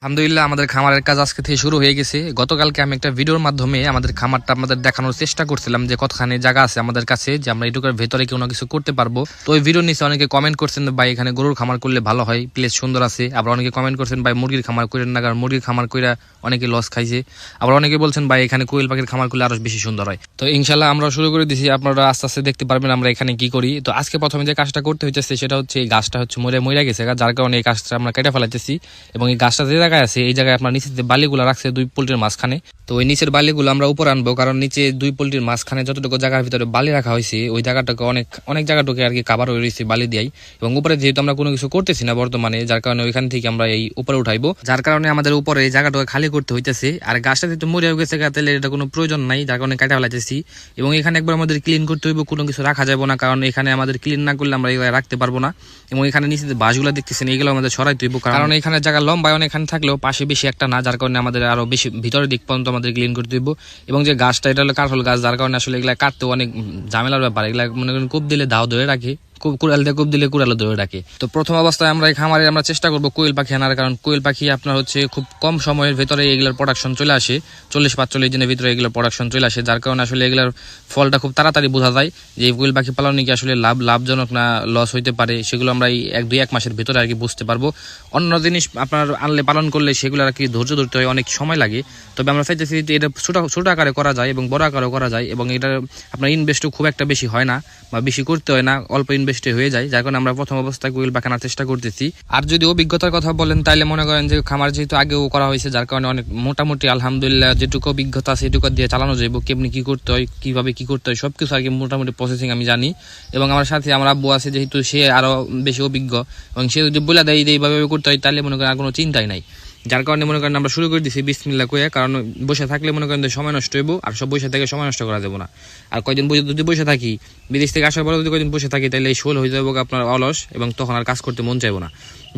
আলহামদুলিল্লাহ আমাদের খামারের কাজ আজকে থেকে শুরু হয়ে গেছে। গতকালকে আমি একটা ভিডিওর মাধ্যমে আমাদের খামারটা আপনাদের দেখানোর চেষ্টা করছিলাম যে কতখানি জায়গা আছে আমাদের কাছে যে আমরা এটুকুর ভেতরে কোনো কিছু করতে পারবো। তো ওই ভিডিওর নিচে অনেকে কমেন্ট করছেন ভাই এখানে গরুর খামার করলে ভালো হয়, প্লেস সুন্দর আছে। আবার অনেকে কমেন্ট করছেন ভাই মুরগির খামার করেন না, কারণ মুরগির খামার কইরা অনেকে লস খাইছে। আবার অনেকে বলছেন ভাই এখানে কোয়েল পাখির খামার করলে আরো বেশি সুন্দর হয়। তো ইনশাল্লাহ আমরা শুরু করে দিছি, আপনারা আস্তে আস্তে দেখতে পারবেন আমরা এখানে কি করি। তো আজকে প্রথমে যে কাজটা করতে হচ্ছে সেটা হচ্ছে এই গাছটা হচ্ছে মরে গেছে, যার কারণে এই গাছটা আমরা কেটে ফেলাইতেছি। এবং এই গাছটা যে জায়গায় আছে এই জায়গায় আপনার নিচে বালিগুলো রাখছে দুই পোল্ট্রির মাঝখানে, তো ওই নিচের বালিগুলো আমরা উপর আনবো, কারণ নিচে দুই পোল্ট্রির মাঝখানে যতটুকু জায়গার ভিতরে বালি রাখা হয়েছে ওই জায়গাটাকে অনেক জায়গাটাকে আর কি কাভার হয়ে রয়েছে বালি দিয়াই। এবং উপরে যেহেতু আমরা কোনো কিছু করতেছি না বর্তমানে, যার কারণে ওইখান থেকে আমরা এই উপরে উঠাইবো, যার কারণে আমাদের উপরে এই জায়গাটাকে খালি করতে হইতেছে। আর গাছটা যেহেতু মরে গেছে তাহলে এটা কোনো প্রয়োজন নাই, যার কারণে কাটা ফেলাইতেছি। এবং এখানে একবার আমাদের ক্লিন করতে হইব, কোনো কিছু রাখা যাবে না, কারণ এখানে আমাদের ক্লিন না করলে আমরা এগুলো রাখতে পারবো না। এবং এখানে নিচে বাঁশগুলো দেখতেছেন এগুলো আমাদের সরাইতে হইব, কারণ এখানে জায়গা লম্বা অনেকখানে থাকলেও পাশে বেশি একটা না, যার কারণে আমাদের আরো বেশি ভিতরের দিক পর্যন্ত আমাদের ক্লিন করতে হইব। এবং যে গাছটা এটা হলো কাঠল গাছ, যার কারণে আসলে এগুলা কাটতেও অনেক ঝামেলার ব্যাপার। এগুলা মনে করেন কূপ দিলে দাও ধরে রাখে, কুড়াল দিয়ে কূপ দিলে কুড়ালো ধরে রাখে। তো প্রথম অবস্থায় আমরা এই খামারে আমরা চেষ্টা করবো কোয়েল পাখি আনার, কারণ কোয়েল পাখি আপনার হচ্ছে খুব কম সময়ের ভেতরে এগুলোর প্রোডাকশন চলে আসে, 40-45 দিনের ভিতরে এগুলোর প্রোডাকশন চলে আসে, যার কারণে আসলে এগুলোর ফলটা খুব তাড়াতাড়ি বোঝা যায় যে এই কোয়েল পাখি পালনে কি আসলে লাভজনক না লস হইতে পারে, সেগুলো আমরা এই 1-2 মাসের ভিতরে আর কি বুঝতে পারবো। অন্য জিনিস আপনার আনলে পালন করলে সেগুলো আর কি ধৈর্য ধরতে হয়, অনেক সময় লাগে। তবে আমরা চাইতেছি যে এটা ছোট আকারে করা যায় এবং বড় আকারেও করা যায়, এবং এটা আপনার ইনভেস্টও খুব একটা বেশি হয় না বা বেশি করতে হয় না, অল্প ইনভেস্টে হয়ে যায়, যার কারণে আমরা প্রথম অবস্থায় কোয়েল পাখি আনার চেষ্টা করতেছি। আর যদি অভিজ্ঞতার কথা বলেন তাহলে মনে করেন যে খামার যেহেতু আগেও করা হয়েছে, যার কারণে অনেক মোটামুটি আলহামদুলিল্লাহ যেটুকু অভিজ্ঞতা সেটুকু দিয়ে চালানো যাইব, কেমনি কি করতে হয় কিভাবে কি করতে হয় সবকিছু আর কি মোটামুটি প্রসেসিং আমি জানি। এবং আমার সাথে আমার আব্বু আছে যেহেতু সে আরো বেশি অভিজ্ঞ, এবং সে যদি বলে দেয় এইভাবে করতে হয় তাহলে মনে করেন আর কোনো চিন্তাই নাই। যার কারণে মনে করেন আমরা শুরু করে দিচ্ছি বিসমিল্লাহ কইয়া, কারণ বসে থাকলে মনে করেন সময় নষ্ট হইব, আর সব বসে থেকে সময় নষ্ট করা যাবো না। আর কয়দিন যদি বসে থাকি, বিদেশ থেকে আসার পরে যদি কয়দিন বসে থাকি তাহলে এই শোল হয়ে যাবো আপনার অলস, এবং তখন আর কাজ করতে মন চাইবো না।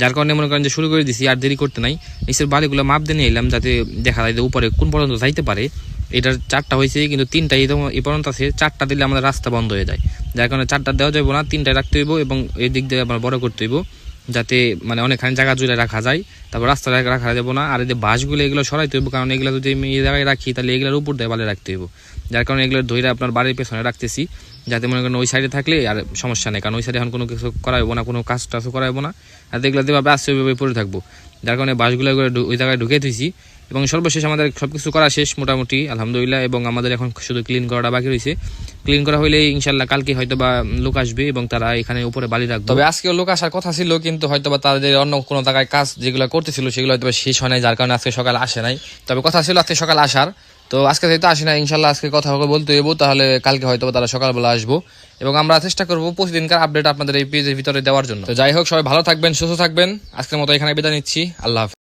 যার কারণে মনে করেন যে শুরু করে দিছি, আর দেরি করতে নাই। নিচের বালিগুলো মাপ দিয়ে নিয়ে এলাম যাতে দেখা যায় যে উপরে কোন পর্যন্ত যাইতে পারে। এটার 4টা হয়েছে কিন্তু 3টা এই পর্যন্ত আছে, 4টা দিলে আমাদের রাস্তা বন্ধ হয়ে যায়, যার কারণে 4টা দেওয়া যাবো না, 3টায় রাখতে হইব। এবং এই দিক দিয়ে আমরা বড় করতে হইব যাতে মানে অনেকখানি জায়গা জুড়ে রাখা যায়, তারপর রাস্তা রাখা যাবো না। আর এই যে বাঁশগুলো এগুলো সরাইতে হইব, কারণ এগুলো যদি আমি এই জায়গায় রাখি তাহলে এগুলোর উপর দিয়ে বালে রাখতে হইব, যার কারণে এগুলো ধরে আপনার বাড়ির পেছনে রাখতেছি, যাতে মনে করেন ওই সাইডে থাকলে আর সমস্যা নেই, কারণ ওই সাইডে এখন কোনো কিছু করাইবো না, কোনো কাজ টাজও করাইবো না। আর এগুলো যেভাবে আসছে ওইভাবে পড়ে থাকবো, যার কারণে বাঁশগুলো ওই জায়গায় ঢুকে দিয়েছি। এবং সর্বশেষ আমাদের সবকিছু করা শেষ মোটামুটি আলহামদুলিল্লাহ, এবং আমাদের এখন শুধু ক্লিন করাটা বাকি রয়েছে। ক্লিন করা হইলে ইনশাল্লাহ কালকে হয়তো বা লোক আসবে এবং তারা এখানে উপরে বালি রাখবে। তবে আজকেও লোক আসার কথা ছিল, কিন্তু হয়তো বা তাদের অন্য কোনো জায়গায় কাজ যেগুলো করতেছিল সেগুলো হয়তো শেষ হয় নাই, যার কারণে আজকে সকালে আসে নাই। তবে কথা ছিল আজকে সকালে আসার, তো আজকে যেহেতু আসে না ইনশাল্লাহ আজকে কথা হবে বলতে হইব, তাহলে কালকে হয়তো তারা সকালবেলা আসবো। এবং আমরা চেষ্টা করবো প্রতিদিনকার আপডেট আপনাদের এই পেজের ভিতরে দেওয়ার জন্য। তো যাই হোক, সবাই ভালো থাকবেন, সুস্থ থাকবেন। আজকের মতো এখানে বিদায় নিচ্ছি, আল্লাহ হাফেজ।